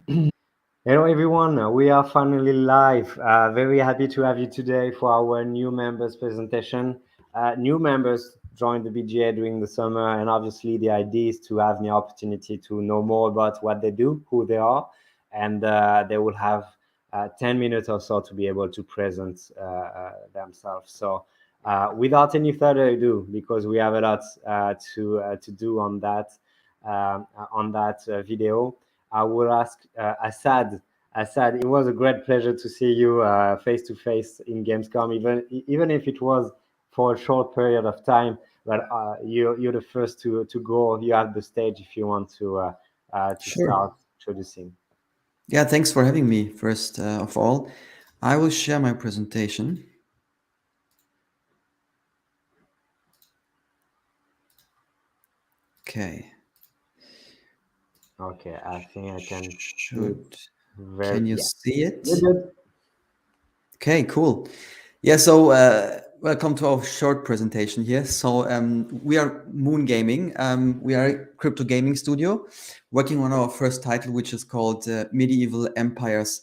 Hello, everyone. We are finally live. Very happy to have you today for our new members presentation. New members joined the BGA during the summer, and obviously, the idea is to have the opportunity to know more about what they do, who they are, and they will have 10 minutes or so to be able to present themselves. So, without any further ado, because we have a lot to do on that video. I will ask Assad. Assad, it was a great pleasure to see you face to face in Gamescom, even if it was for a short period of time. But you're the first to go. You have the stage if you want to Sure. start introducing. Yeah, thanks for having me. First of all, I will share my presentation. Okay. Okay, I think I can shoot Should very can you yeah. see it? You're good. Okay, cool. Yeah, so welcome to our short presentation here. So we are MoonGaming. We are a crypto gaming studio working on our first title, which is called Medieval Empires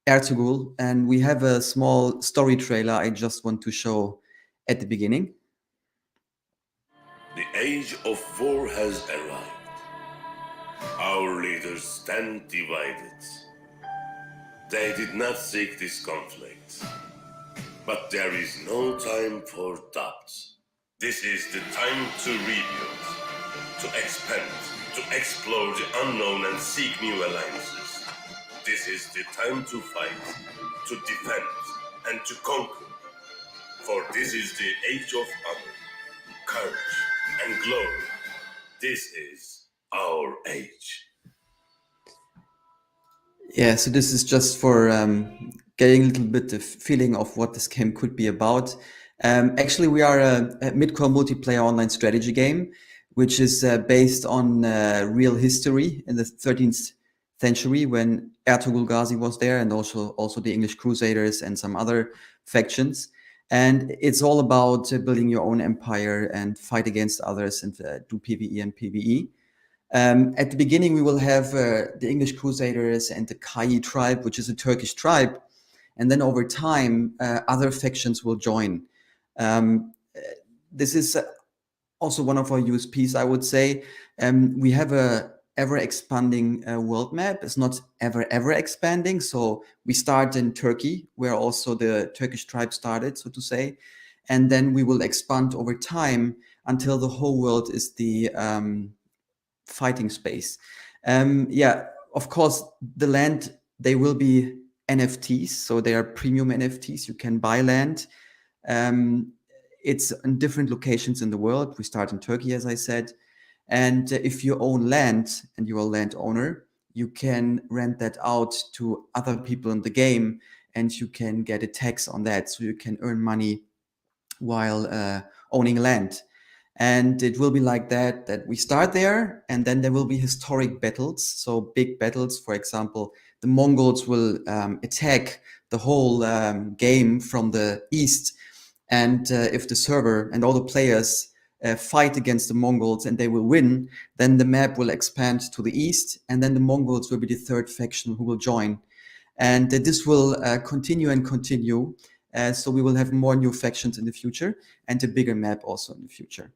Ertugrul, and we have a small story trailer I just want to show at the beginning. The age of war has arrived. Our leaders stand divided. They did not seek this conflict, but there is no time for doubt. This is the time to rebuild, to expand, to explore the unknown and seek new alliances. This is the time to fight, to defend, and to conquer. For this is the age of honor, courage, and glory. This is our age. Yeah, so this is just for getting a little bit of feeling of what this game could be about. Actually, we are a mid-core multiplayer online strategy game, which is based on real history in the 13th century when Ertugrul Ghazi was there, and also the English Crusaders and some other factions. And it's all about building your own empire and fight against others and do PvE and PvE. At the beginning, we will have the English Crusaders and the Kai tribe, which is a Turkish tribe. And then over time, other factions will join. This is also one of our USPs, I would say. We have a ever expanding world map. It's not ever expanding. So we start in Turkey, where also the Turkish tribe started, so to say. And then we will expand over time until the whole world is the fighting space. Yeah, of course, the land, they will be NFTs, so they are premium NFTs. You can buy land. Um, it's in different locations in the world. We start in Turkey, as I said. And if you own land and you're a landowner, you can rent that out to other people in the game and you can get a tax on that. So you can earn money while owning land. And it will be like that we start there, and then there will be historic battles. So big battles, for example, the Mongols will attack the whole game from the east. And if the server and all the players fight against the Mongols and they will win, then the map will expand to the east, and then the Mongols will be the third faction who will join. And this will continue and continue. So we will have more new factions in the future and a bigger map also in the future.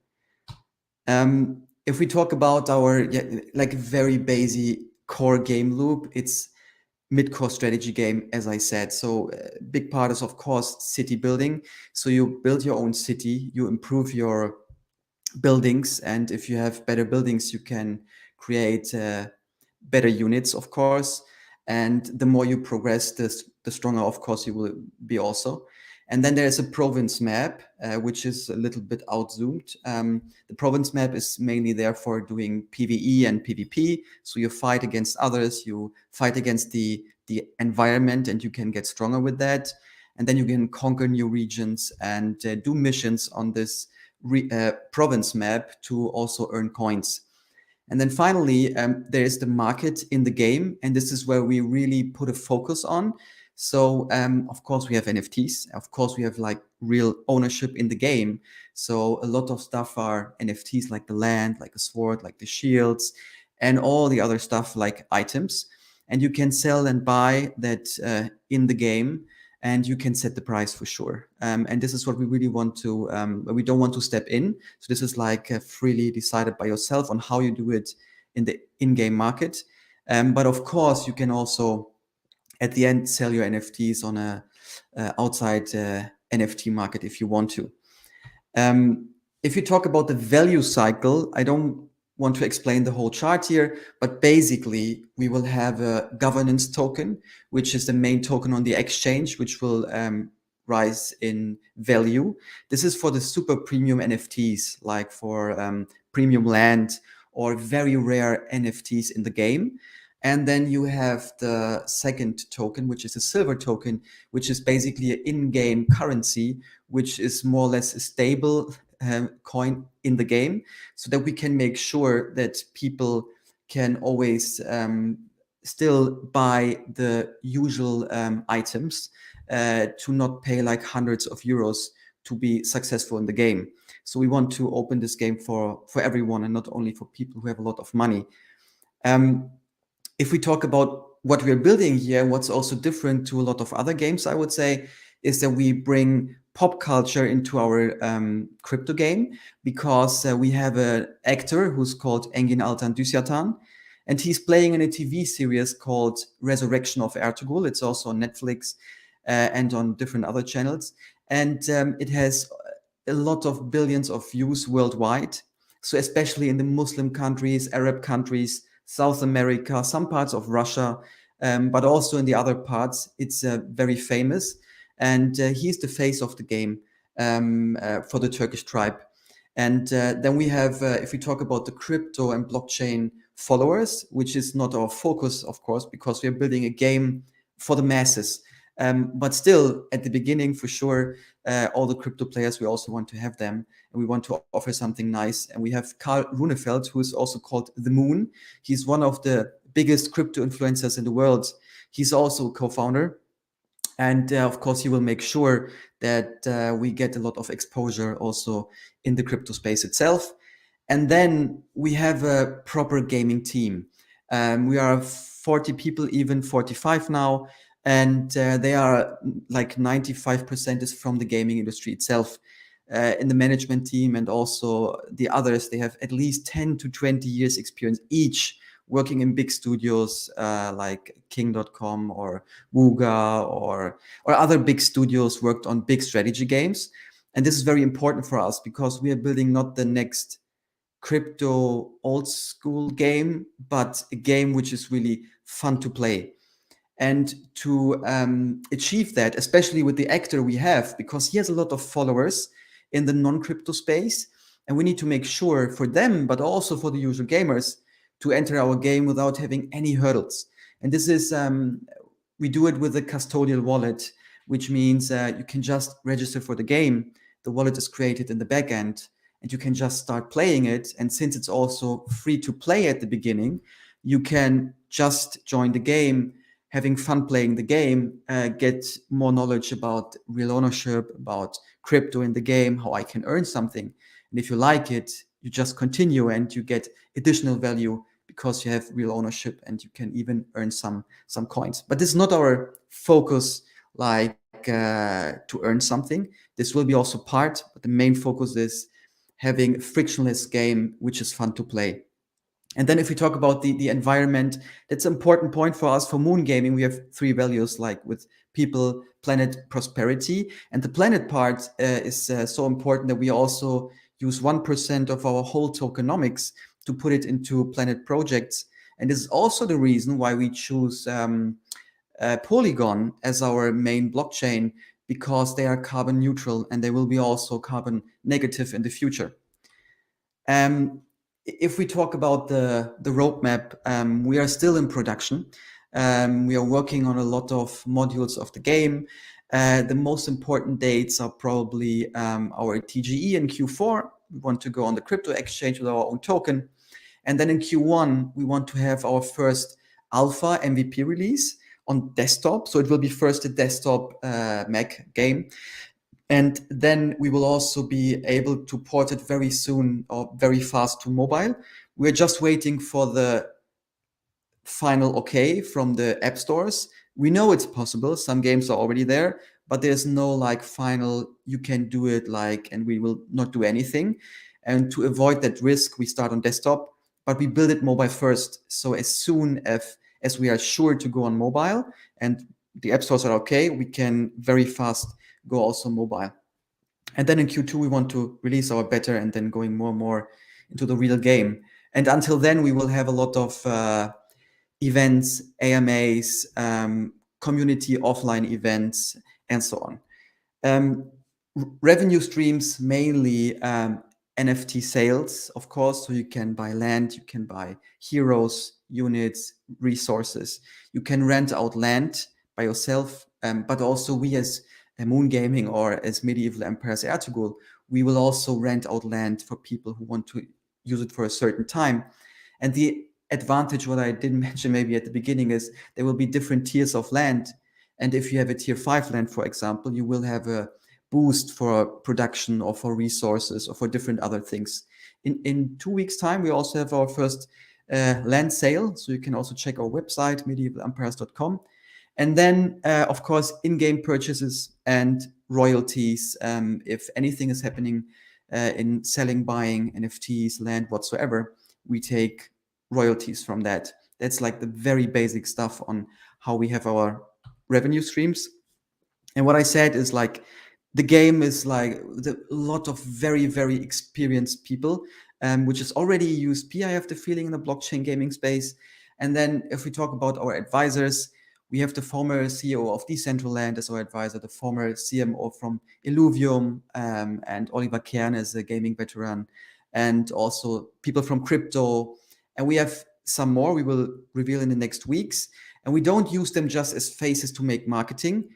If we talk about our like very basic core game loop, it's mid-core strategy game, as I said. So big part is of course city building. So you build your own city, you improve your buildings, and if you have better buildings, you can create better units, of course. And the more you progress, the stronger, of course, you will be also. And then there's a province map, which is a little bit outzoomed. The province map is mainly there for doing PvE and PvP. So you fight against others, you fight against the environment, and you can get stronger with that. And then you can conquer new regions and do missions on this province map to also earn coins. And then finally, there is the market in the game, and this is where we really put a focus on. So, of course, we have NFTs. Of course, we have like real ownership in the game. So, a lot of stuff are NFTs, like the land, like the sword, like the shields, and all the other stuff like items. and you can sell and buy that in the game, and you can set the price for sure. And this is what we really want to, we don't want to step in. So this is like freely decided by yourself on how you do it in the in-game market. But of course, you can also at the end sell your NFTs on a outside NFT market if you want to. If you talk about the value cycle, I don't want to explain the whole chart here, but basically we will have a governance token, which is the main token on the exchange, which will rise in value. This is for the super premium NFTs, like for premium land or very rare NFTs in the game. And then you have the second token, which is a silver token, which is basically an in-game currency, which is more or less a stable coin in the game, so that we can make sure that people can always still buy the usual items to not pay like hundreds of euros to be successful in the game. So we want to open this game for everyone and not only for people who have a lot of money. If we talk about what we're building here, what's also different to a lot of other games, I would say, is that we bring pop culture into our crypto game, because we have an actor who's called Engin Altan Düsyatan, and he's playing in a TV series called Resurrection of Ertugrul. It's also on Netflix and on different other channels. And it has a lot of billions of views worldwide. So especially in the Muslim countries, Arab countries, South America, some parts of Russia, but also in the other parts, it's very famous. And he's the face of the game for the Turkish tribe. And then we have, if we talk about the crypto and blockchain followers, which is not our focus, of course, because we're building a game for the masses. But still, at the beginning, for sure, all the crypto players, we also want to have them, and we want to offer something nice. And we have Karl Runefeld, who is also called The Moon. He's one of the biggest crypto influencers in the world. He's also a co-founder. And of course, he will make sure that we get a lot of exposure also in the crypto space itself. And then we have a proper gaming team. We are 40 people, even 45 now. And they are like 95% is from the gaming industry itself. In the management team and also the others, they have at least 10 to 20 years experience each, working in big studios like King.com or Wooga or other big studios, worked on big strategy games. And this is very important for us because we are building not the next crypto old school game, but a game which is really fun to play. And to achieve that, especially with the actor we have, because he has a lot of followers in the non-crypto space, and we need to make sure for them, but also for the usual gamers, to enter our game without having any hurdles. And this is, we do it with a custodial wallet, which means you can just register for the game. The wallet is created in the back end, and you can just start playing it. And since it's also free to play at the beginning, you can just join the game, having fun playing the game, get more knowledge about real ownership, about crypto in the game, how I can earn something. And if you like it, you just continue and you get additional value because you have real ownership and you can even earn some coins. But this is not our focus, like to earn something. This will be also part, but the main focus is having a frictionless game, which is fun to play. And then if we talk about the environment, that's an important point for us. For MoonGaming, we have 3 values, like with people, planet, prosperity. And the planet part is so important that we also use 1% of our whole tokenomics to put it into planet projects. And this is also the reason why we choose Polygon as our main blockchain, because they are carbon neutral and they will be also carbon negative in the future. If we talk about the roadmap, we are still in production. We are working on a lot of modules of the game. The most important dates are probably our TGE in Q4. We want to go on the crypto exchange with our own token. And then in Q1, we want to have our first alpha MVP release on desktop. So it will be first a desktop Mac game. And then we will also be able to port it very soon or very fast to mobile. We're just waiting for the final okay from the app stores. We know it's possible. Some games are already there, but there's no like final, you can do it, like, and we will not do anything. And to avoid that risk, we start on desktop, but we build it mobile first. So as soon as we are sure to go on mobile and the app stores are okay, we can very fast go also mobile. And then in Q2, we want to release our beta and then going more and more into the real game. And until then, we will have a lot of events, AMAs, community offline events, and so on. Revenue streams, mainly NFT sales, of course. So you can buy land, you can buy heroes, units, resources. You can rent out land by yourself, but also we as MoonGaming or as Medieval Empires Ertugrul, we will also rent out land for people who want to use it for a certain time. And the advantage, what I didn't mention maybe at the beginning, is there will be different tiers of land. And if you have a tier 5 land, for example, you will have a boost for production or for resources or for different other things. In 2 weeks' time, we also have our first land sale. So you can also check our website, medievalempires.com. And then, of course, in-game purchases and royalties. If anything is happening in selling, buying NFTs, land, whatsoever, we take royalties from that. That's like the very basic stuff on how we have our revenue streams. And what I said is like, the game is like a lot of very, very experienced people, which is already USP, I have the feeling, in the blockchain gaming space. And then if we talk about our advisors, we have the former CEO of Decentraland as our advisor, the former CMO from Illuvium, and Oliver Kern as a gaming veteran, and also people from crypto. And we have some more we will reveal in the next weeks. And we don't use them just as faces to make marketing,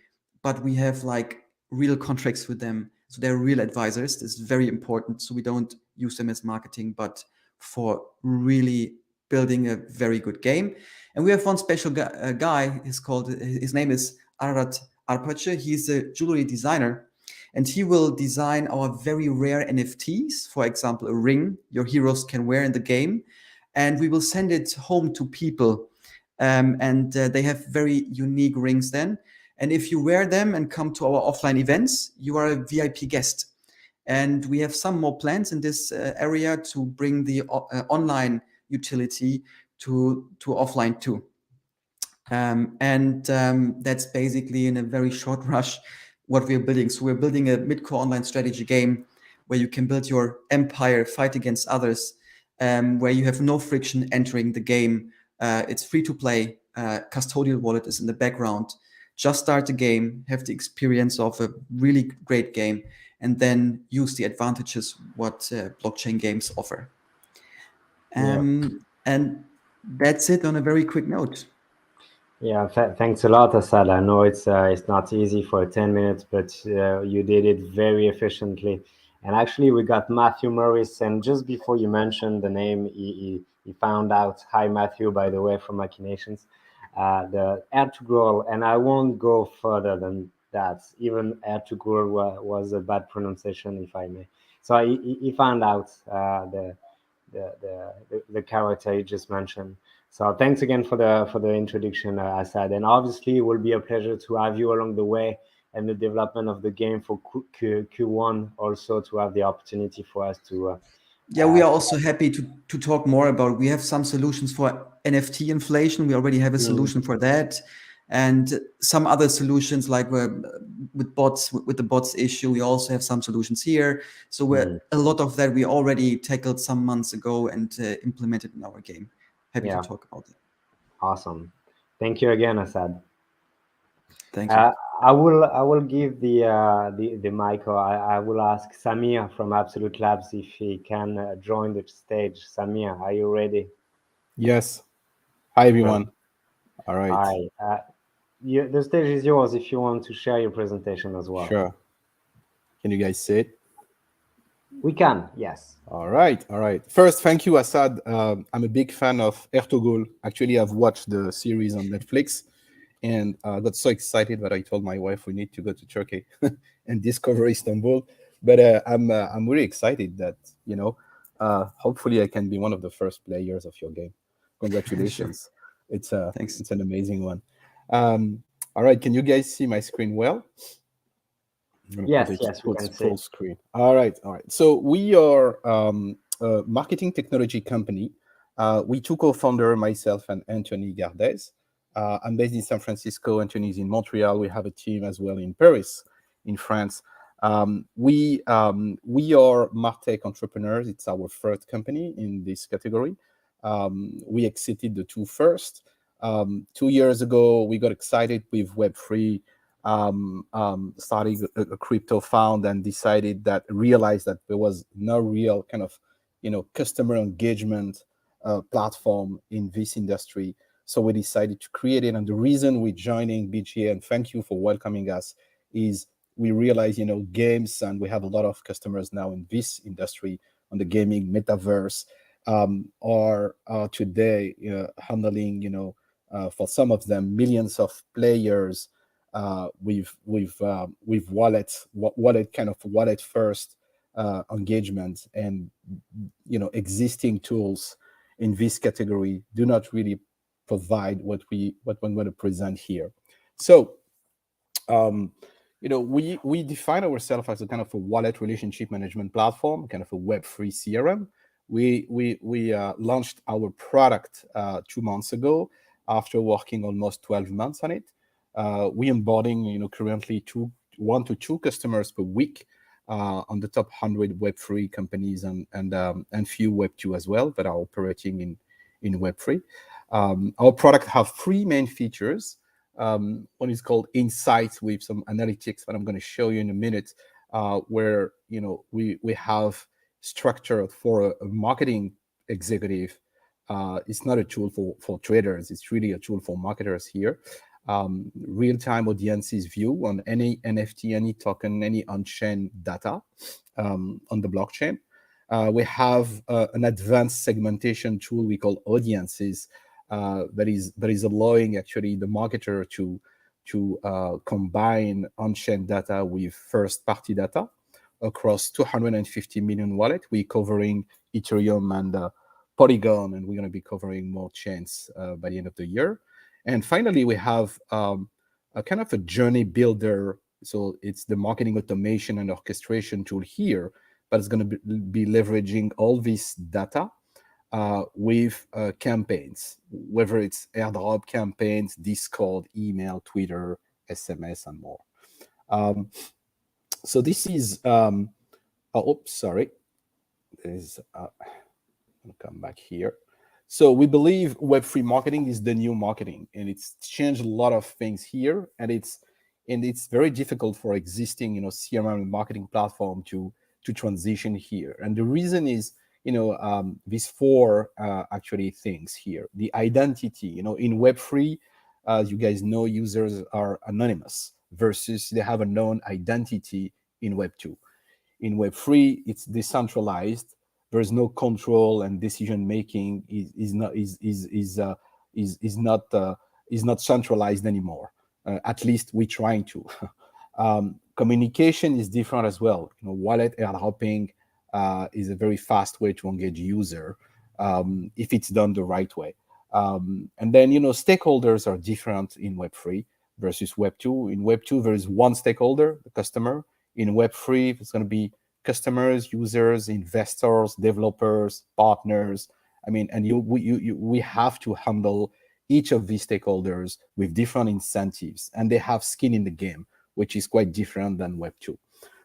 but we have like real contracts with them. So they're real advisors. This is very important. So we don't use them as marketing, but for really building a very good game. And we have one special guy. His name is Arat Arpace. He's a jewelry designer, and he will design our very rare NFTs. For example, a ring your heroes can wear in the game, and we will send it home to people. And they have very unique rings then. And if you wear them and come to our offline events, you are a VIP guest. And we have some more plans in this area to bring the online utility to offline too. That's basically, in a very short rush, what we're building. So we're building a mid-core online strategy game where you can build your empire, fight against others, where you have no friction entering the game. It's free to play. Custodial wallet is in the background. Just start the game, have the experience of a really great game, and then use the advantages what blockchain games offer. And that's it on a very quick note. Yeah, thanks a lot, Asad. I know it's not easy for 10 minutes, but you did it very efficiently. And actually, we got Matthew Morris, and just before you mentioned the name, he found out. Hi, Matthew, by the way, from Machinations. The Ertugrul, and I won't go further than that. Even Ertugrul was a bad pronunciation, if I may. So he found out the character you just mentioned. So thanks again for the introduction, Asad. And obviously, it will be a pleasure to have you along the way and the development of the game for Q1. Also, to have the opportunity for us to. We are also happy to talk more about. We have some solutions for NFT inflation. We already have a solution for that, and some other solutions like with bots, with the bots issue. We also have some solutions here. So a lot of that we already tackled some months ago and implemented in our game. Happy to talk about it. Awesome. Thank you again, Asad. Thank you. I will give the mic, or I will ask Samir from Absolute Labs if he can join the stage. Samir, are you ready? Yes. Hi, everyone. All right. Hi. The stage is yours if you want to share your presentation as well. Sure. Can you guys see it? We can, yes. All right. First, thank you, Asad. I'm a big fan of Ertugrul. Actually, I've watched the series on Netflix, and I got so excited that I told my wife we need to go to Turkey and discover Istanbul. But I'm really excited that, hopefully I can be one of the first players of your game. Congratulations. Thanks. It's an amazing one. All right, can you guys see my screen well? I'm gonna put Yes, it yes, we can see. full screen. All right, all right. So we are a marketing technology company. We two co-founder, myself and Anthony Gardez. I'm based in San Francisco. Anthony's in Montreal. We have a team as well in Paris, in France. We are Martech entrepreneurs. It's our third company in this category. We exited the two first. 2 years ago, we got excited with Web3, starting a crypto fund, and realized that there was no real kind of customer engagement platform in this industry. So we decided to create it. And the reason we're joining BGA, and thank you for welcoming us, is we realize games, and we have a lot of customers now in this industry on the gaming metaverse, are today handling for some of them millions of players with wallet first engagement, and existing tools in this category do not really provide what we want to present here. So we define ourselves as a kind of a wallet relationship management platform, kind of a Web3 CRM. We launched our product 2 months ago after working almost 12 months on it. We onboarding currently 1 to 2 customers per week on the top 100 Web3 companies, and few Web2 as well that are operating in Web3. Our product have 3 main features. One is called Insights, with some analytics that I'm going to show you in a minute, where we have structure for a marketing executive. It's not a tool for traders. It's really a tool for marketers here. Real-time audiences view on any NFT, any token, any on-chain data on the blockchain. We have an advanced segmentation tool we call Audiences, that is allowing actually the marketer to combine on-chain data with first-party data across 250 million wallets. We're covering Ethereum and Polygon, and we're going to be covering more chains by the end of the year. And finally, we have a kind of a journey builder. So it's the marketing automation and orchestration tool here, but it's going to be leveraging all this data with campaigns, whether it's airdrop campaigns, Discord, email, Twitter, SMS, and more. So this is, sorry. I'll come back here. So we believe Web3 marketing is the new marketing, and it's changed a lot of things here, and it's very difficult for existing CRM marketing platform to transition here. And the reason is these 4 actually things here. The identity, in Web3, as you guys know, users are anonymous versus they have a known identity in Web2. In Web3, it's decentralized. There's no control, and decision making is not centralized anymore. At least we're trying to. Communication is different as well. Wallet airdropping is a very fast way to engage user if it's done the right way. And then stakeholders are different in Web3 versus Web2. In Web2, there is one stakeholder, the customer. In Web3, it's going to be customers, users, investors, developers, partners. I mean, and we have to handle each of these stakeholders with different incentives, and they have skin in the game, which is quite different than Web2.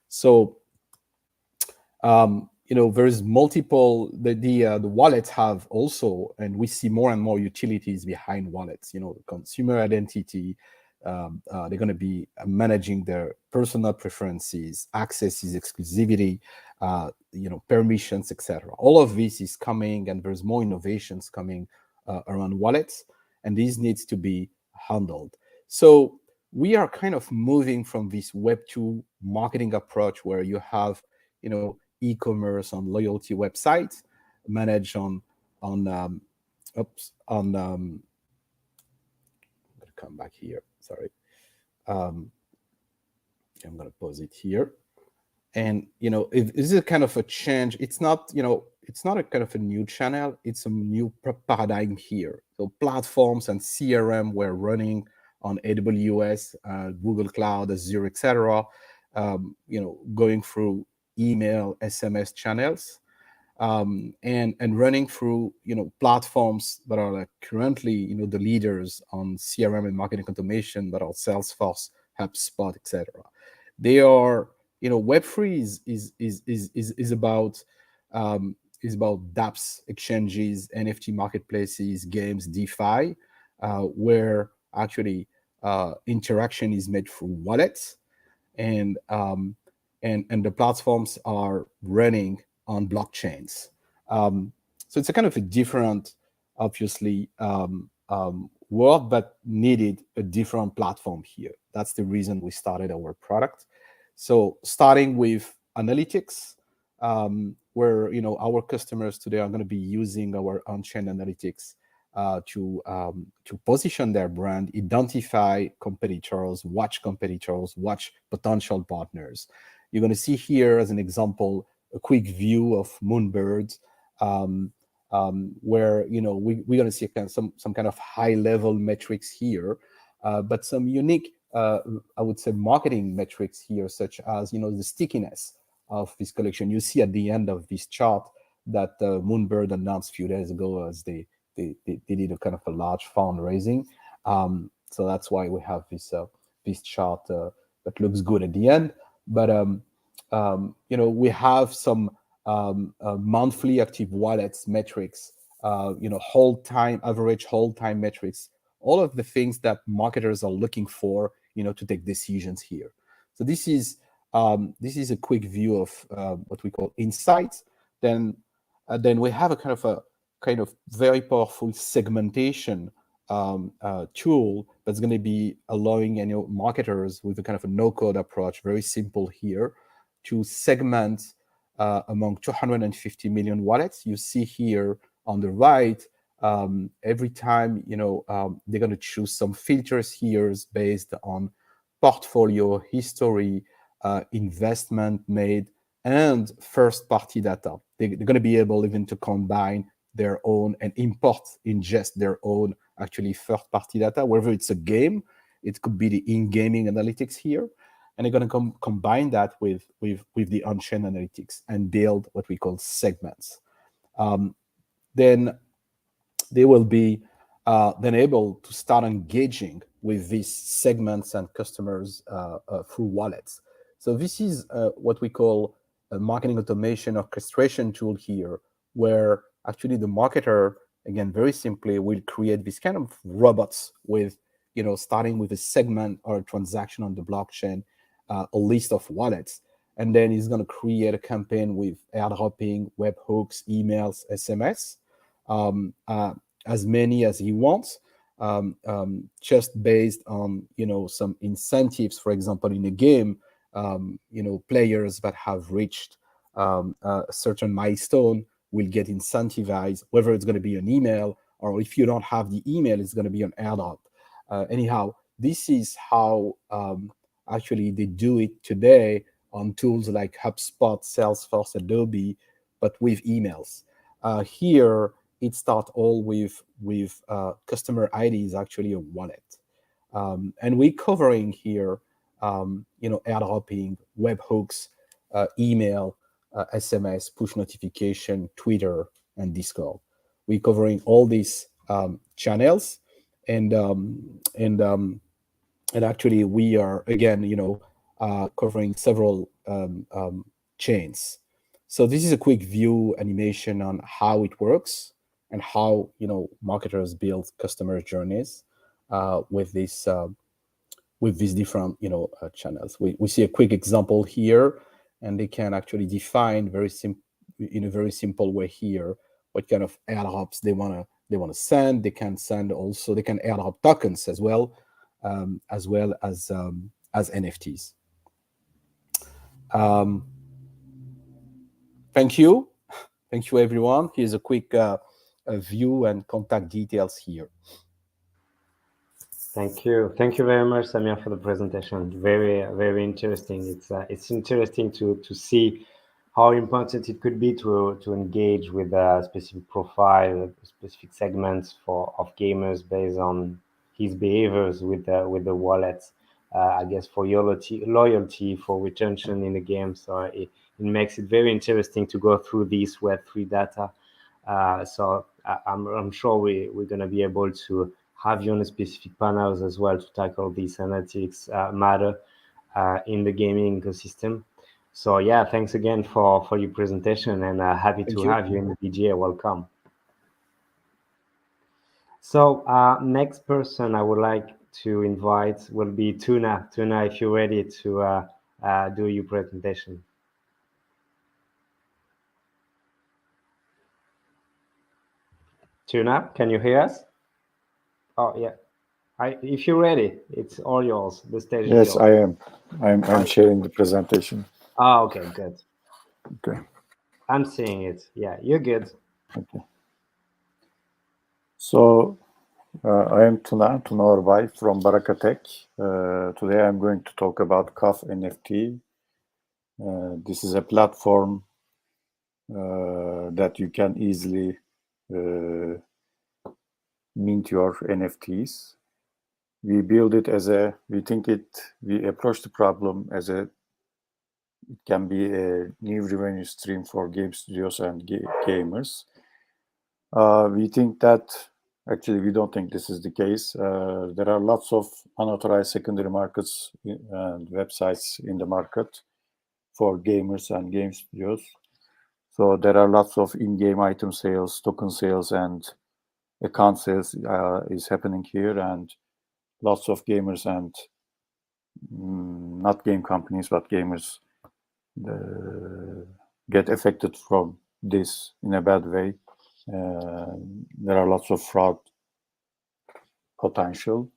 So, there's multiple, the wallets have also, and we see more and more utilities behind wallets, consumer identity. They're going to be managing their personal preferences, accesses, exclusivity, permissions, etc. All of this is coming, and there's more innovations coming around wallets, and this needs to be handled. So we are kind of moving from this Web2 marketing approach where you have, e-commerce on loyalty websites managed on I'm going to come back here. Sorry. I'm going to pause it here. And, if this is kind of a change, it's not, it's not a kind of a new channel, it's a new paradigm here. So platforms and CRM were running on AWS, Google Cloud, Azure, etc. Going through email, SMS channels, and running through platforms that are like currently the leaders on CRM and marketing automation, that are Salesforce, HubSpot, etc. They are Web3 is about dApps, exchanges, NFT marketplaces, games, DeFi, where actually interaction is made through wallets, and the platforms are running on blockchains. So it's a kind of a different, obviously, world, but needed a different platform here. That's the reason we started our product. So starting with analytics, where our customers today are going to be using our on-chain analytics to position their brand, identify competitors, watch potential partners. You're going to see here, as an example, a quick view of Moonbird, where we're going to see some kind of high-level metrics here, but some unique, I would say, marketing metrics here, such as the stickiness of this collection. You see at the end of this chart that Moonbird announced a few days ago, as they did a kind of a large fundraising. So that's why we have this chart that looks good at the end. But we have some monthly active wallets metrics, average hold time metrics, all of the things that marketers are looking for, to take decisions here. So this is a quick view of what we call insights. Then we have a kind of very powerful segmentation tool that's going to be allowing marketers with a kind of a no-code approach, very simple here, to segment among 250 million wallets. You see here on the right, every time they're going to choose some filters here based on portfolio history, investment made, and first-party data. They're going to be able even to combine their own and ingest their own actually third-party data, whether it's a game, it could be the in-gaming analytics here, and they're going to combine that with the on-chain analytics and build what we call segments. Then they will be then able to start engaging with these segments and customers through wallets. So this is what we call a marketing automation orchestration tool here, where actually the marketer, again, very simply, will create this kind of robots with, starting with a segment or a transaction on the blockchain, a list of wallets, and then he's going to create a campaign with airdropping, webhooks, emails, SMS, as many as he wants, just based on some incentives. For example, in a game, players that have reached a certain milestone will get incentivized, whether it's going to be an email, or if you don't have the email, it's going to be an airdrop. Anyhow, this is how actually they do it today on tools like HubSpot, Salesforce, Adobe, but with emails. Here, it starts all with customer ID is actually a wallet. And we're covering here, airdropping, webhooks, email, SMS, push notification, Twitter, and Discord. We're covering all these channels, and actually we are again, covering several chains. So this is a quick view animation on how it works and how marketers build customer journeys with these different channels. We see a quick example here, and they can actually define in a very simple way here what kind of airdrops they want to send. They can airdrop tokens as well as NFTs. Thank you everyone. Here's a quick view and contact details here. Thank you very much, Samir, for the presentation. Very, very interesting. It's interesting to see how important it could be to engage with a specific profile, specific segments of gamers based on his behaviors with the wallets. I guess for loyalty, for retention in the game. So it makes it very interesting to go through these Web3 data. So I'm sure we're going to be able to have you on the specific panels as well to tackle these analytics matter in the gaming ecosystem. So yeah, thanks again for your presentation, and happy Thank to you. have you in the BGA. Welcome. So next person I would like to invite will be Tuna. Tuna, if you're ready to do your presentation. Tuna, can you hear us? Oh yeah. If you're ready, it's all yours. The stage is Yes, yours. I am. I'm sharing the presentation. Oh, okay, good. Okay. I'm seeing it. Yeah, you're good. Okay. So I am Tuna Orbay from BARAKATECH. Today I'm going to talk about CAF NFT. This is a platform that you can easily mint your NFTs. We approach the problem as it can be a new revenue stream for game studios and gamers. We think that, actually, we don't think this is the case. There are lots of unauthorized secondary markets and websites in the market for gamers and game studios. So there are lots of in-game item sales, token sales, and account sales is happening here, and lots of gamers and not game companies, but gamers get affected from this in a bad way. There are lots of fraud potential,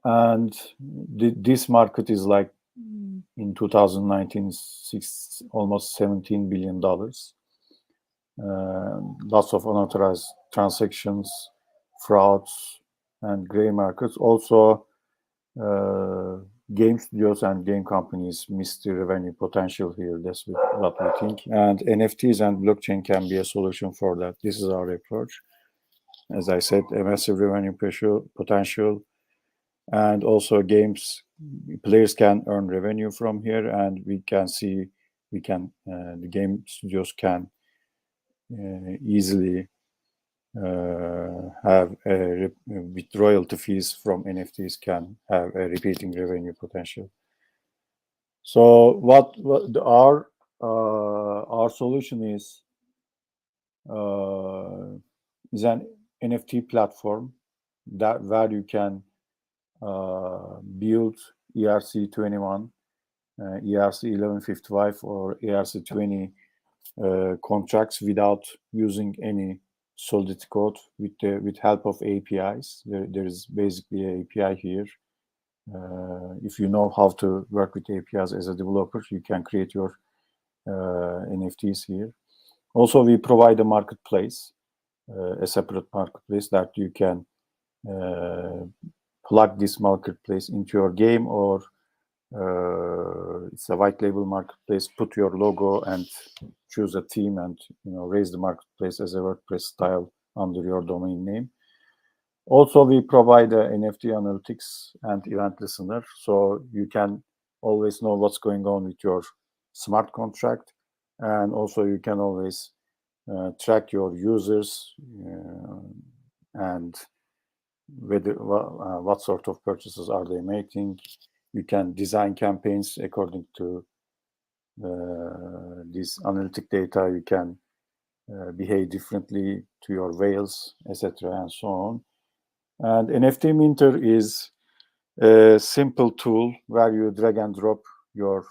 and this market is like in 2019 almost $17 billion. Lots of unauthorized transactions, frauds, and gray markets. Also, game studios and game companies miss the revenue potential here. That's what we think. And NFTs and blockchain can be a solution for that. This is our approach. As I said, a massive revenue potential. And also players can earn revenue from here, and the game studios can easily have with royalty fees from NFTs can have a repeating revenue potential. So what our solution is an NFT platform where you can build ERC-21, ERC-1155, or ERC-20 contracts without using any Solidity code with help of APIs. There is basically an API here. If you know how to work with APIs as a developer, you can create your NFTs here. Also, we provide a marketplace, a separate marketplace that you can plug this marketplace into your game, or it's a white label marketplace. Put your logo and choose a theme, and raise the marketplace as a WordPress style under your domain name. Also, we provide NFT analytics and event listener, so you can always know what's going on with your smart contract, and also you can always track your users and what sort of purchases are they making. You can design campaigns according to this analytic data. You can behave differently to your whales, etc., and so on. And NFT Minter is a simple tool where you drag and drop your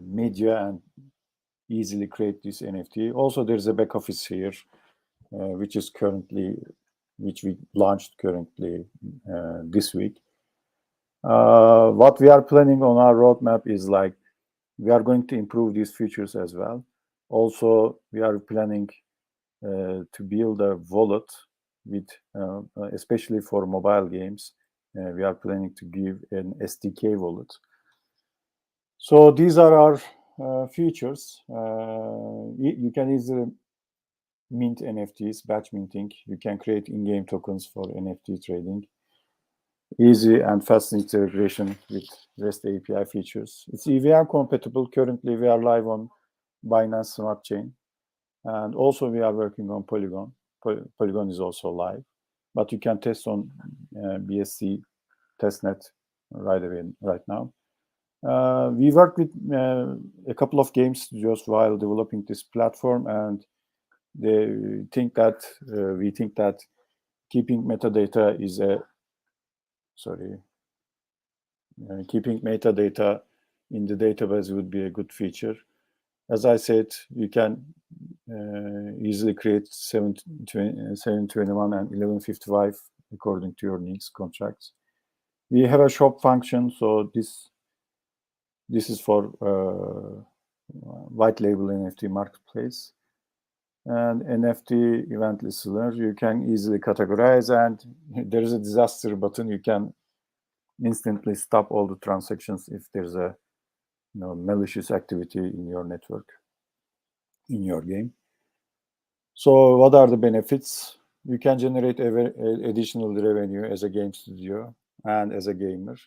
media and easily create this NFT. Also, there's a back office here, which we launched currently this week. What we are planning on our roadmap is we are going to improve these features as well. Also, we are planning to build a wallet with, especially for mobile games, we are planning to give an SDK wallet. So these are our features. You can easily mint NFTs, batch minting. You can create in-game tokens for NFT trading. Easy and fast integration with REST API features. It's EVM compatible. Currently, we are live on Binance Smart Chain. And also, we are working on Polygon. Polygon is also live. But you can test on BSC testnet right now. We worked with a couple of game studios while developing this platform, and we think that keeping metadata is keeping metadata in the database would be a good feature. As I said, you can easily create 721 and 1155 according to your needs contracts. We have a shop function, so this is for white label NFT marketplace. And NFT event listener, you can easily categorize, and there is a disaster button. You can instantly stop all the transactions if there's a malicious activity in your network, in your game. So what are the benefits? You can generate additional revenue as a game studio and as a gamer.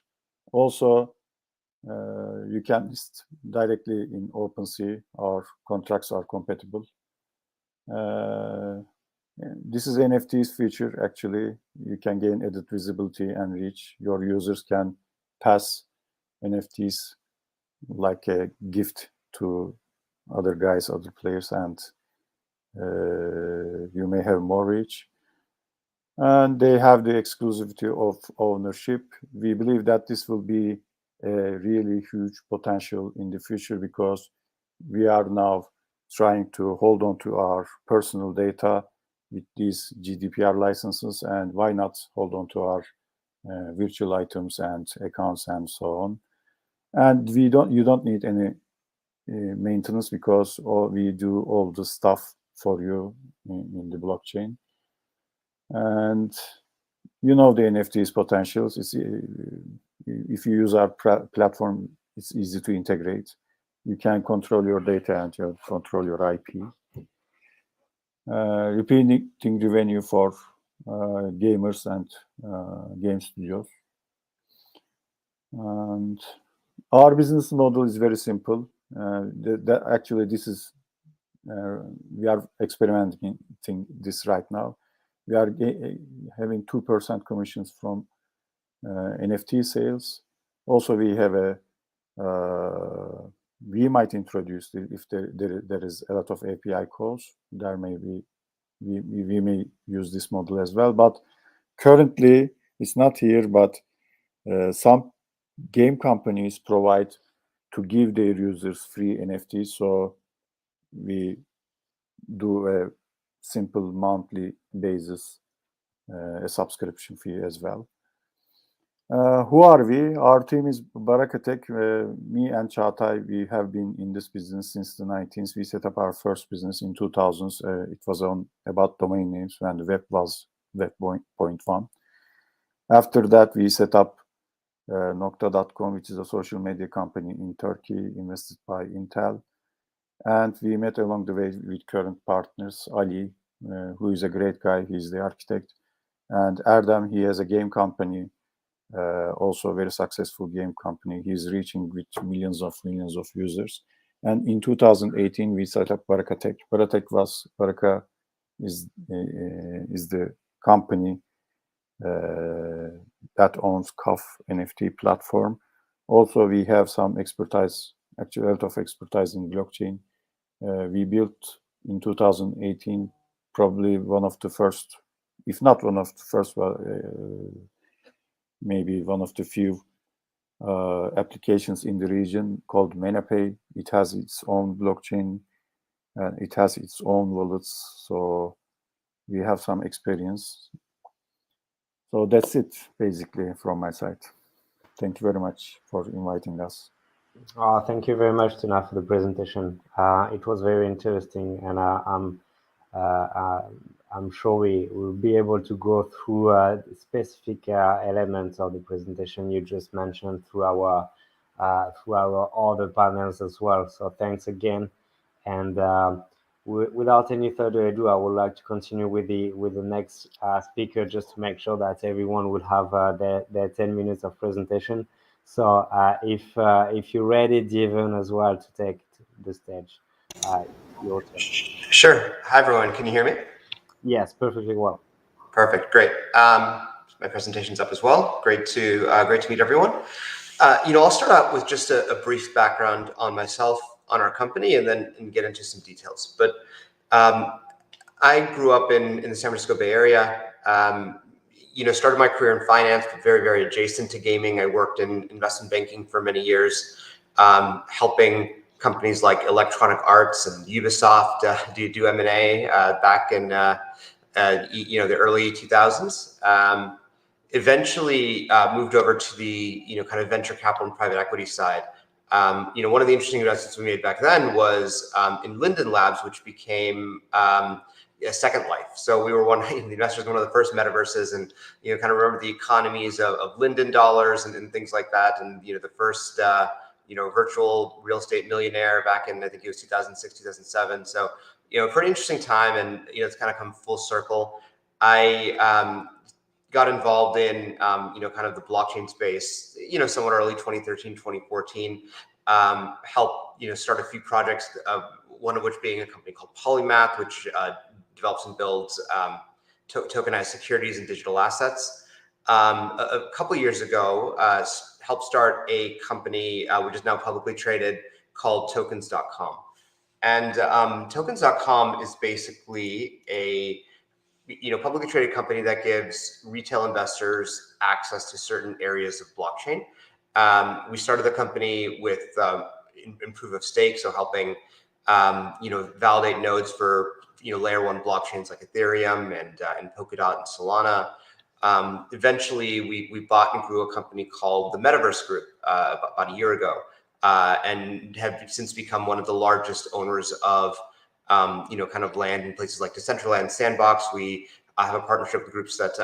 Also, you can list directly in OpenSea. Our contracts are compatible. This is NFT's feature. Actually, you can gain added visibility and reach. Your users can pass NFTs like a gift to other guys, other players, and you may have more reach. And they have the exclusivity of ownership. We believe that this will be a really huge potential in the future, because we are now trying to hold on to our personal data with these GDPR licenses, and why not hold on to our virtual items and accounts and so on. And you don't need any maintenance, because we do all the stuff for you in the blockchain. And the NFT's potentials. If you use our platform, it's easy to integrate. You can control your data and you control your IP. Repeating revenue for gamers and game studios. And our business model is very simple. Actually, this is we are experimenting this right now. We are having 2% commissions from NFT sales. Also, we have we might introduce, if there is a lot of API calls, there may be, we may use this model as well. But currently, it's not here, but some game companies provide to give their users free NFTs. So we do a simple monthly basis, a subscription fee as well. Who are we? Our team is BARAKATECH. Me and Çağatay, we have been in this business since the 19th. We set up our first business in 2000s. It was about domain names when the web was Web 0.1. After that, we set up Nokta.com, which is a social media company in Turkey, invested by Intel. And we met along the way with current partners, Ali, who is a great guy. He's the architect. And Erdem, he has a game company, also a very successful game company. He's reaching with millions of users. And in 2018, we set up BARAKATECH. Baraka is the company that owns CAF NFT platform. Also, we have some expertise, actually a lot of expertise in blockchain. We built in 2018 probably one of the first, if not one of the first, maybe one of the few applications in the region called MenaPay. It has its own blockchain and it has its own wallets. So we have some experience. So that's it, basically, from my side. Thank you very much for inviting us. Thank you very much, Tuna, for the presentation. It was very interesting, and I'm sure we will be able to go through specific elements of the presentation you just mentioned through our other panels as well. So thanks again. And without any further ado, I would like to continue with the next speaker, just to make sure that everyone will have their 10 minutes of presentation. So if you're ready, Devon, as well, to take the stage, your turn. Sure. Hi, everyone. Can you hear me? Yes, perfectly well. Perfect. Great. My presentation's up as well. Great to meet everyone. I'll start out with just a brief background on myself, on our company, and then get into some details. But I grew up in the San Francisco Bay Area. Started my career in finance, but very, very adjacent to gaming. I worked in investment banking for many years, helping companies like Electronic Arts and Ubisoft do M&A back in the early 2000s. Eventually moved over to the kind of venture capital and private equity side. One of the interesting investments we made back then was in Linden Labs, which became Second Life. So we were the investors, one of the first metaverses, and kind of remember the economies of Linden dollars and things like that, and the first virtual real estate millionaire back in, I think it was 2006, 2007. So pretty interesting time, and it's kind of come full circle. I got involved in kind of the blockchain space, somewhat early 2013, 2014. Helped start a few projects, one of which being a company called Polymath, which develops and builds tokenized securities and digital assets. A couple of years ago, helped start a company which is now publicly traded called Tokens.com. And Tokens.com is basically a publicly traded company that gives retail investors access to certain areas of blockchain. We started the company with in proof of stake, so helping validate nodes for layer one blockchains like Ethereum and Polkadot and Solana. Eventually, we bought and grew a company called the Metaverse Group about a year ago, and have since become one of the largest owners of kind of land in places like Decentraland Sandbox. We have a partnership with groups that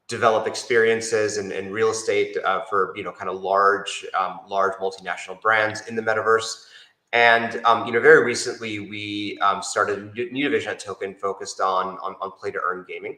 develop experiences and real estate for kind of large multinational brands in the metaverse. And very recently we started a new division at Token focused on play to earn gaming.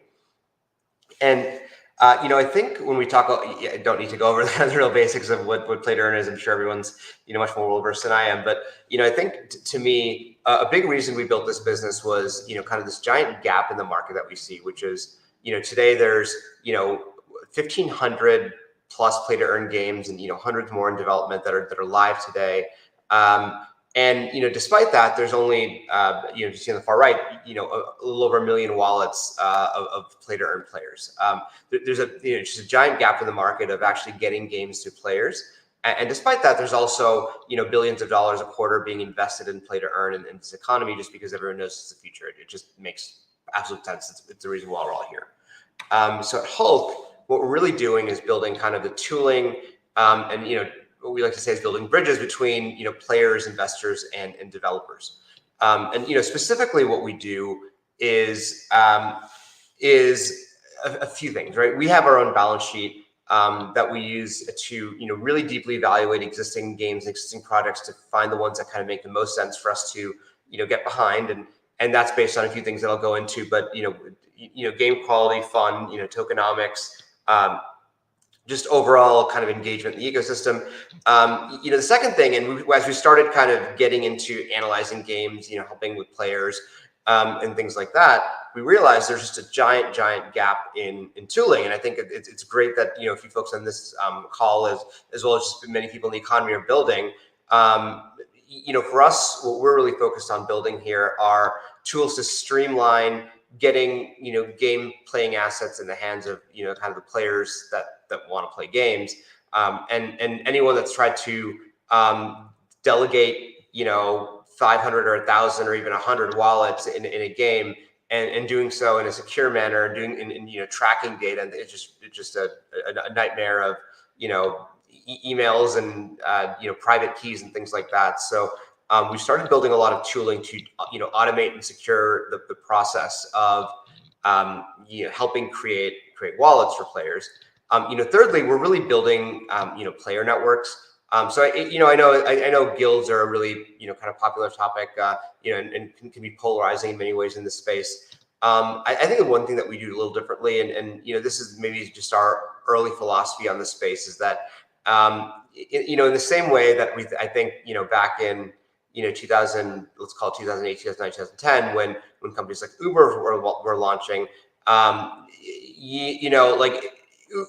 And I think when we talk, I don't need to go over the real basics of what play to earn is. I'm sure everyone's much more well versed than I am. But I think to me, a big reason we built this business was kind of this giant gap in the market that we see, which is today there's 1,500 plus play to earn games and hundreds more in development that are live today. And despite that, there's only you see on the far right, a little over 1 million wallets of play to earn players. There's just a giant gap in the market of actually getting games to players. And despite that, there's also billions of dollars a quarter being invested in play to earn in this economy, just because everyone knows it's the future. It just makes absolute sense. It's the reason why we're all here. So at Hulk, what we're really doing is building kind of the tooling and what we like to say is building bridges between players, investors, and developers. And specifically, what we do is a few things, right? We have our own balance sheet that we use to really deeply evaluate existing games, existing projects to find the ones that kind of make the most sense for us to get behind, and that's based on a few things that I'll go into. But game quality, fun, tokenomics. Just overall kind of engagement in the ecosystem. The second thing, and as we started kind of getting into analyzing games, helping with players and things like that, we realized there's just a giant gap in tooling. And I think it's great that a few folks on this call, as well as just many people in the economy, are building. For us, what we're really focused on building here are tools to streamline getting game playing assets in the hands of kind of the players that want to play games, and anyone that's tried to delegate 500 or 1,000 or even 100 wallets in a game, and doing so in a secure manner, doing in tracking data, and it's just a nightmare of emails and private keys and things like that. So we started building a lot of tooling to automate and secure the process of helping create wallets for players. Thirdly, we're really building player networks. So I know guilds are a really kind of popular topic, and can be polarizing in many ways in this space. I think the one thing that we do a little differently, and this is maybe just our early philosophy on this space, is that in the same way that I think back in 2000, let's call it 2008, 2009, 2010, when companies like Uber were launching, like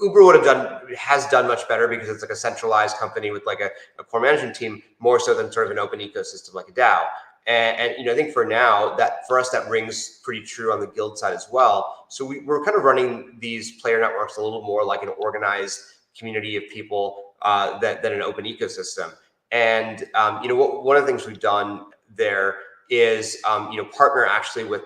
Uber has done much better because it's like a centralized company with like a core management team, more so than sort of an open ecosystem like a DAO. And I think for now, that for us, that rings pretty true on the guild side as well. So we're kind of running these player networks a little more like an organized community of people than an open ecosystem. And one of the things we've done there is partner actually with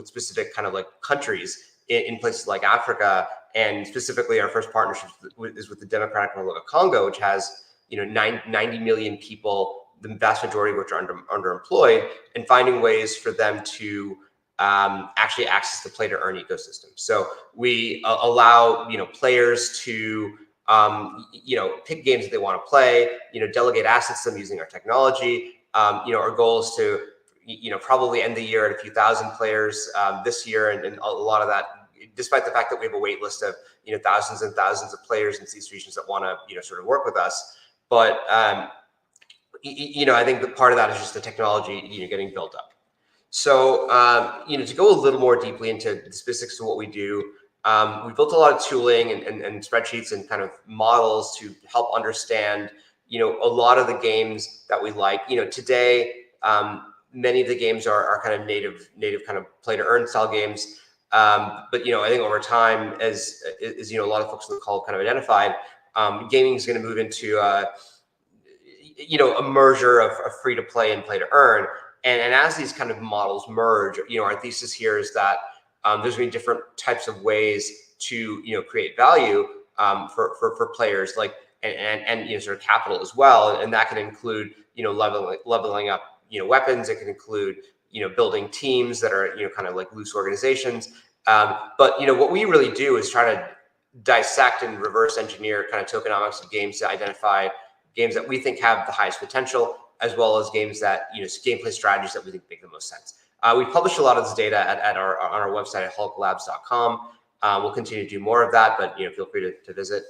specific kind of like countries in places like Africa, and specifically our first partnership is with the Democratic Republic of Congo, which has 90 million people, the vast majority of which are underemployed, and finding ways for them to actually access the play to earn ecosystem. So we allow players to pick games that they want to play, delegate assets to them using our technology. Our goal is to probably end the year at a few thousand players this year, and a lot of that, despite the fact that we have a wait list of thousands and thousands of players in these regions that want to sort of work with us. But I think that part of that is just the technology getting built up. So to go a little more deeply into the specifics of what we do, we built a lot of tooling and spreadsheets and kind of models to help understand a lot of the games that we like. Today many of the games are kind of native kind of play to earn style games. But I think over time, as a lot of folks on the call kind of identified, gaming is going to move into a merger of free to play and play to earn. And as these kind of models merge, our thesis here is that there's going to be different types of ways to create value for players, like and sort of capital as well, and that can include leveling up weapons. It can include building teams that are kind of like loose organizations. But what we really do is try to dissect and reverse engineer kind of tokenomics of games to identify games that we think have the highest potential, as well as games that gameplay strategies that we think make the most sense. We publish a lot of this data on our website at hulklabs.com. We'll continue to do more of that, but feel free to visit.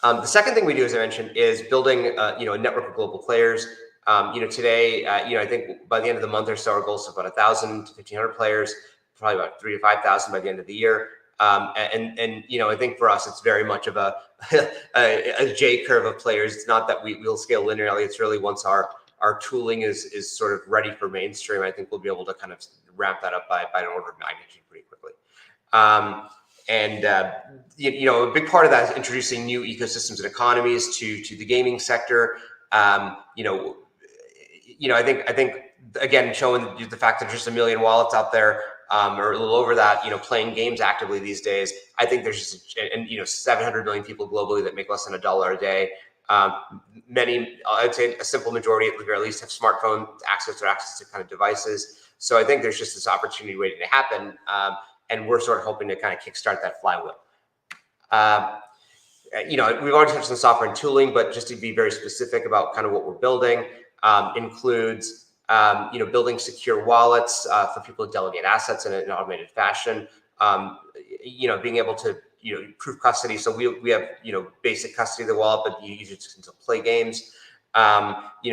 The second thing we do, as I mentioned, is building a network of global players. Today, I think by the end of the month or so, our goal is about 1,000 to 1,500 players, probably about 3,000 to 5,000 by the end of the year. I think for us, it's very much of a J curve of players. It's not that we'll scale linearly. It's really once our tooling is sort of ready for mainstream, I think we'll be able to kind of ramp that up by an order of magnitude pretty quickly. A big part of that is introducing new ecosystems and economies to the gaming sector. I think again, showing the fact that there's just 1 million wallets out there, or a little over that, playing games actively these days. I think there's just, 700 million people globally that make less than $1 a day. Many, I'd say a simple majority at the very least, have smartphone access or access to kind of devices. So I think there's just this opportunity waiting to happen. And we're sort of hoping to kind of kickstart that flywheel. We've already touched on software and tooling, but just to be very specific about kind of what we're building, includes building secure wallets for people to delegate assets in an automated fashion. Being able to proof custody. So we have basic custody of the wallet, but you use it to play games.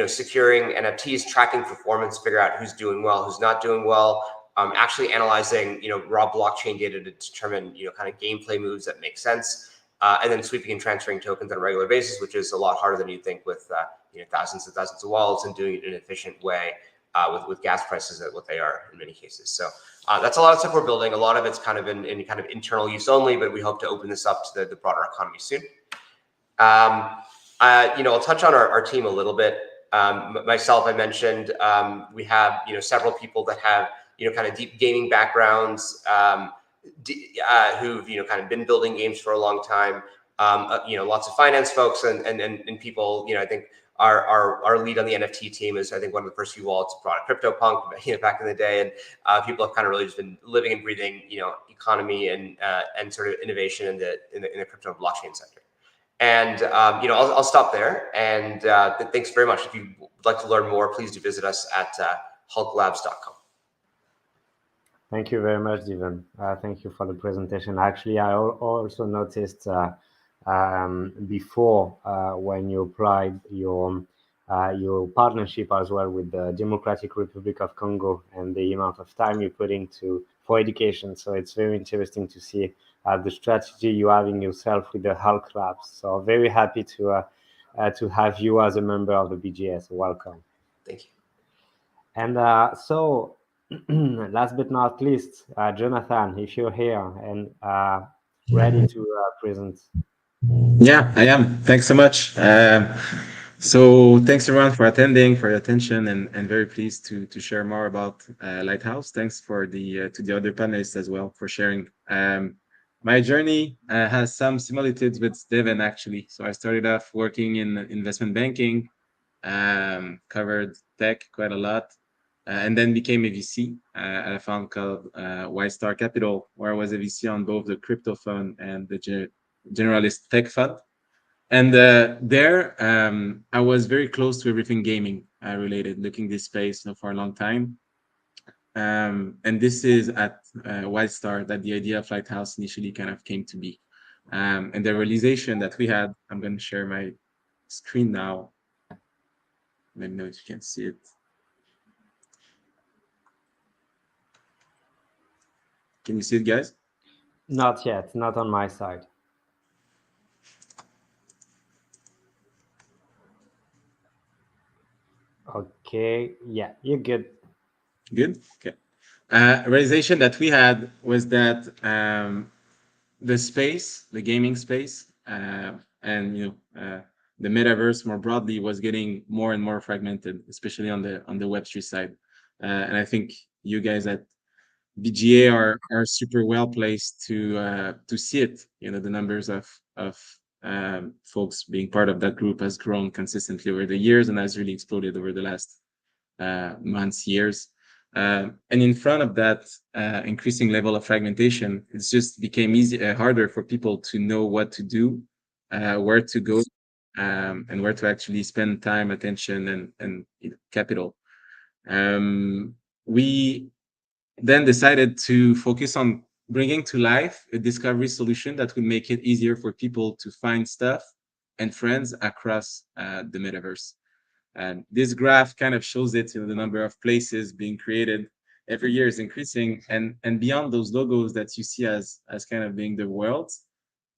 Securing NFTs, tracking performance, figure out who's doing well, who's not doing well. Actually analyzing raw blockchain data to determine kind of gameplay moves that make sense. And then sweeping and transferring tokens on a regular basis, which is a lot harder than you'd think with thousands and thousands of wallets, and doing it in an efficient way with gas prices at what they are in many cases. So that's a lot of stuff we're building. A lot of it's kind of in kind of internal use only, but we hope to open this up to the broader economy soon. I'll touch on our team a little bit. Myself, I mentioned, we have several people that have kind of deep gaming backgrounds, who've kind of been building games for a long time. Lots of finance folks and people. I think our lead on the NFT team is, I think, one of the first few wallets brought a CryptoPunk, back in the day, and people have kind of really just been living and breathing, economy and sort of innovation in the crypto blockchain sector. And I'll stop there. And thanks very much. If you would like to learn more, please do visit us at hulklabs.com. Thank you very much, Devon. Thank you for the presentation. Actually, I also noticed before when you applied your partnership as well with the Democratic Republic of Congo and the amount of time you put into for education. So it's very interesting to see the strategy you having yourself with the Hulk Labs. So very happy to have you as a member of the BGA. So welcome. Thank you. And so last but not least, Jonathan, if you're here and ready to present. Yeah, I am. Thanks so much. So thanks everyone for attending, for your attention, and very pleased to share more about Lighthouse. Thanks for to the other panelists as well for sharing. My journey has some similitudes with Devon actually. So I started off working in investment banking, covered tech quite a lot, and then became a VC at a fund called White Star Capital, where I was a VC on both the crypto fund and the generalist tech fund. And there, I was very close to everything gaming related, looking this space for a long time. And this is at White Star that the idea of Lighthouse initially kind of came to be. And the realization that we had, I'm going to share my screen now. Let me know if you can see it. Can you see it, guys? Not yet, not on my side. Okay, yeah, you're good. Good, okay. Realization that we had was that the space, the gaming space, and the metaverse more broadly was getting more and more fragmented, especially on the Web3 side. And I think you guys at BGA are super well placed to see it. The numbers of folks being part of that group has grown consistently over the years and has really exploded over the last months, years. And in front of that increasing level of fragmentation, it's just became harder for people to know what to do, where to go, and where to actually spend time, attention, and capital. We then decided to focus on bringing to life a discovery solution that would make it easier for people to find stuff and friends across the metaverse. And this graph kind of shows it, the number of places being created every year is increasing. And beyond those logos that you see as kind of being the worlds,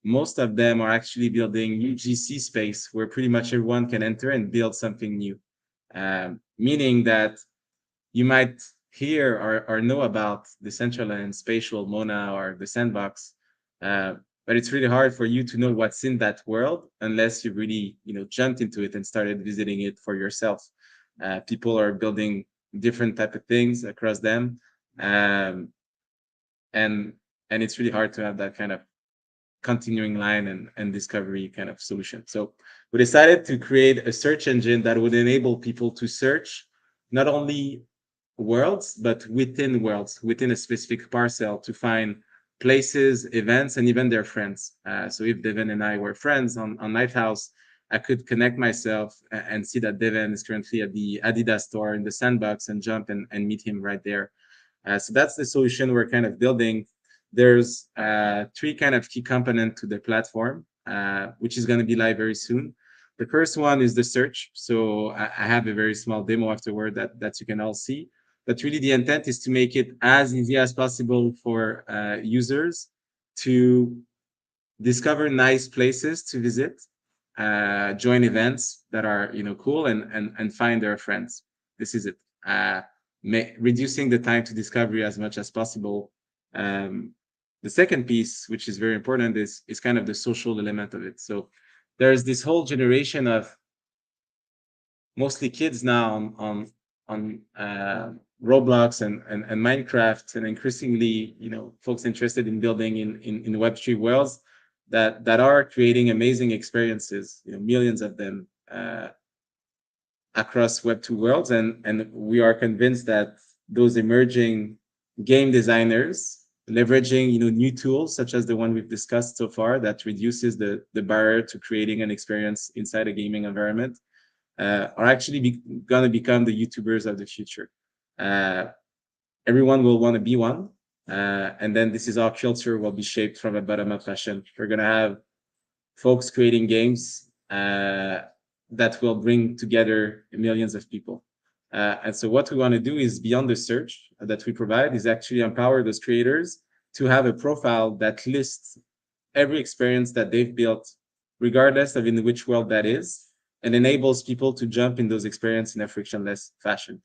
most of them are actually building UGC space where pretty much everyone can enter and build something new. Meaning that you might hear or know about Decentraland, Spatial, Mona, or the Sandbox, but it's really hard for you to know what's in that world unless you really, jumped into it and started visiting it for yourself. People are building different type of things across them, and it's really hard to have that kind of continuing line and discovery kind of solution. So we decided to create a search engine that would enable people to search not only worlds, but within worlds, within a specific parcel, to find places, events, and even their friends. So if Devon and I were friends on Lighthouse, I could connect myself and see that Devon is currently at the Adidas store in the Sandbox and jump and meet him right there. So that's the solution we're kind of building. There's three kind of key components to the platform, which is going to be live very soon. The first one is the search. So I have a very small demo afterward that you can all see. But really the intent is to make it as easy as possible for users to discover nice places to visit, join events that are cool, and find their friends. This is it. Reducing the time to discovery as much as possible. The second piece, which is very important, is kind of the social element of it. So there's this whole generation of mostly kids now on Roblox and Minecraft, and increasingly, folks interested in building in Web3 worlds that are creating amazing experiences, millions of them across Web2 worlds, and we are convinced that those emerging game designers leveraging new tools such as the one we've discussed so far that reduces the barrier to creating an experience inside a gaming environment are actually going to become the YouTubers of the future. Everyone will want to be one, and then this is our culture will be shaped from a bottom-up fashion. We're going to have folks creating games that will bring together millions of people. And so what we want to do is, beyond the search that we provide, is actually empower those creators to have a profile that lists every experience that they've built, regardless of in which world that is, and enables people to jump in those experiences in a frictionless fashion.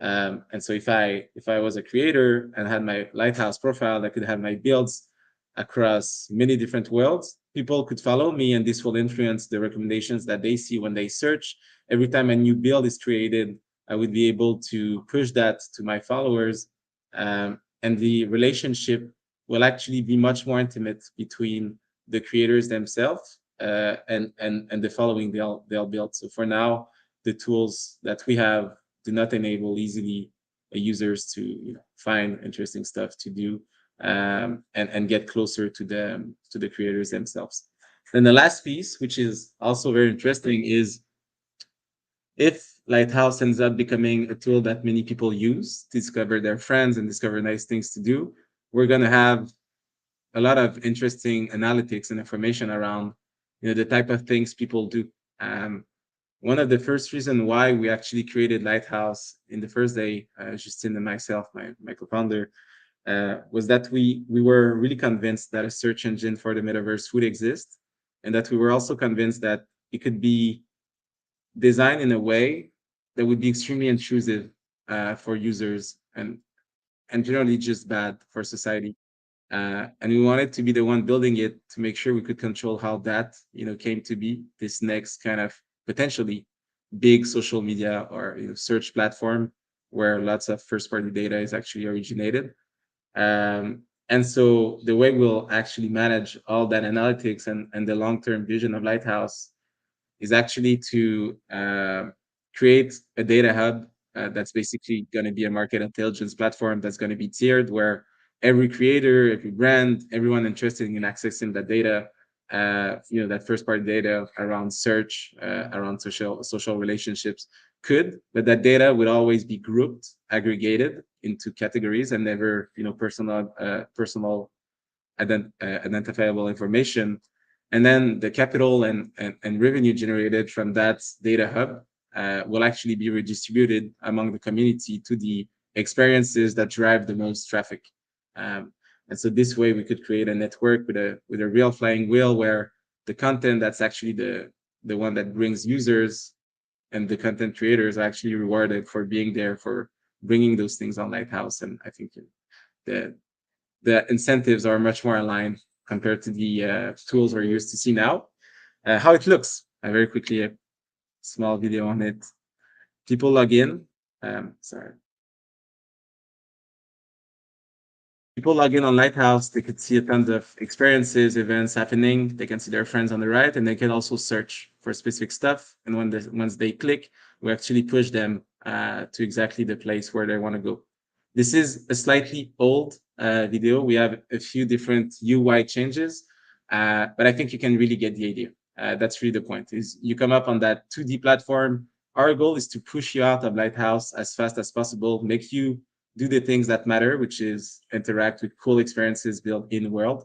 And so if I was a creator and had my Lighthouse profile that could have my builds across many different worlds, people could follow me, and this will influence the recommendations that they see when they search. Every time a new build is created, I would be able to push that to my followers, and the relationship will actually be much more intimate between the creators themselves and the following they'll build. So for now, the tools that we have do not enable easily users to find interesting stuff to do and get closer to the creators themselves. Then the last piece, which is also very interesting, is if Lighthouse ends up becoming a tool that many people use to discover their friends and discover nice things to do, we're going to have a lot of interesting analytics and information around the type of things people do. One of the first reasons why we actually created Lighthouse in the first day, Justine and myself, my co-founder, was that we were really convinced that a search engine for the metaverse would exist, and that we were also convinced that it could be designed in a way that would be extremely intrusive for users and generally just bad for society. And we wanted to be the one building it to make sure we could control how that came to be this next kind of potentially big social media or search platform where lots of first-party data is actually originated. And so the way we'll actually manage all that analytics and the long-term vision of Lighthouse is actually to create a data hub that's basically going to be a market intelligence platform that's going to be tiered, where every creator, every brand, everyone interested in accessing that data, that first-party data around search, around social relationships could, but that data would always be grouped, aggregated into categories, and never, personal identifiable information. And then the capital and revenue generated from that data hub will actually be redistributed among the community to the experiences that drive the most traffic. And so this way we could create a network with a real flying wheel, where the content that's actually the one that brings users and the content creators are actually rewarded for being there, for bringing those things on Lighthouse. And I think the incentives are much more aligned compared to the tools we're used to see now. How it looks, very quickly, a small video on it. People log in. People log in on Lighthouse, they could see a ton of experiences, events happening. They can see their friends on the right, and they can also search for specific stuff. And once they click, we actually push them to exactly the place where they want to go. This is a slightly old video. We have a few different UI changes, but I think you can really get the idea. That's really the point, is you come up on that 2D platform. Our goal is to push you out of Lighthouse as fast as possible, make you do the things that matter, which is interact with cool experiences built in world.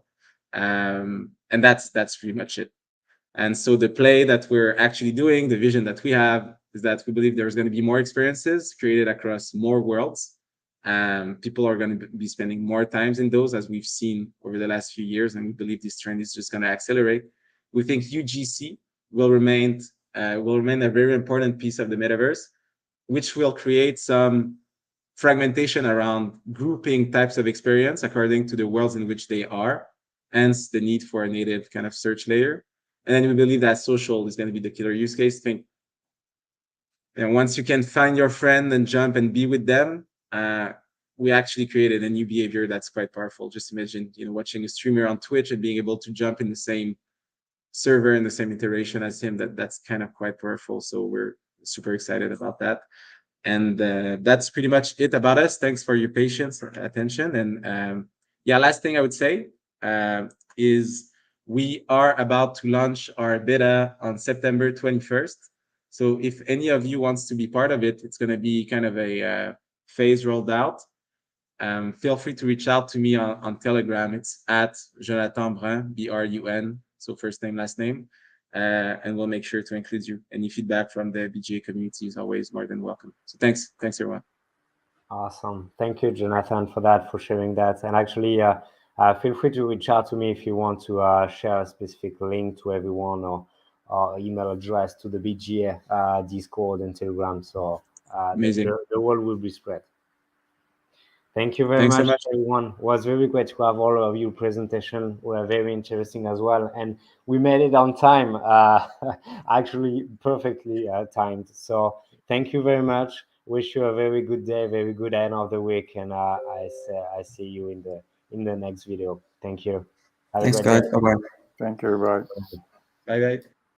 And that's pretty much it. And so the play that we're actually doing, the vision that we have, is that we believe there's going to be more experiences created across more worlds. People are going to be spending more times in those, as we've seen over the last few years, and we believe this trend is just going to accelerate. We think UGC will remain a very important piece of the metaverse, which will create some fragmentation around grouping types of experience according to the worlds in which they are, hence the need for a native kind of search layer. And then we believe that social is going to be the killer use case thing. And once you can find your friend and jump and be with them, we actually created a new behavior that's quite powerful. Just imagine, watching a streamer on Twitch and being able to jump in the same server in the same iteration as him. That's kind of quite powerful. So we're super excited about that. And that's pretty much it about us. Thanks for your patience and attention. And yeah, last thing I would say is we are about to launch our beta on September 21st. So if any of you wants to be part of it, it's going to be kind of a phase rolled out. Feel free to reach out to me on Telegram. It's at Jonathan Brun, Brun. So first name, last name. And we'll make sure to include you. Any feedback from the BGA community is always more than welcome. So thanks everyone. Awesome. Thank you, Jonathan, for that, for sharing that. And actually, feel free to reach out to me if you want to share a specific link to everyone or email address to the BGA Discord and Telegram. So Amazing. the word will be spread. Thank you very Thanks so much, much. everyone. It was very great to have all of you presentation. Were very interesting as well, and we made it on time. Actually, perfectly timed. So thank you very much. Wish you a very good day, very good end of the week, and I see you in the next video. Thank you. Have Thanks, a great guys. day. Bye bye. Thank you. Bye. Bye bye.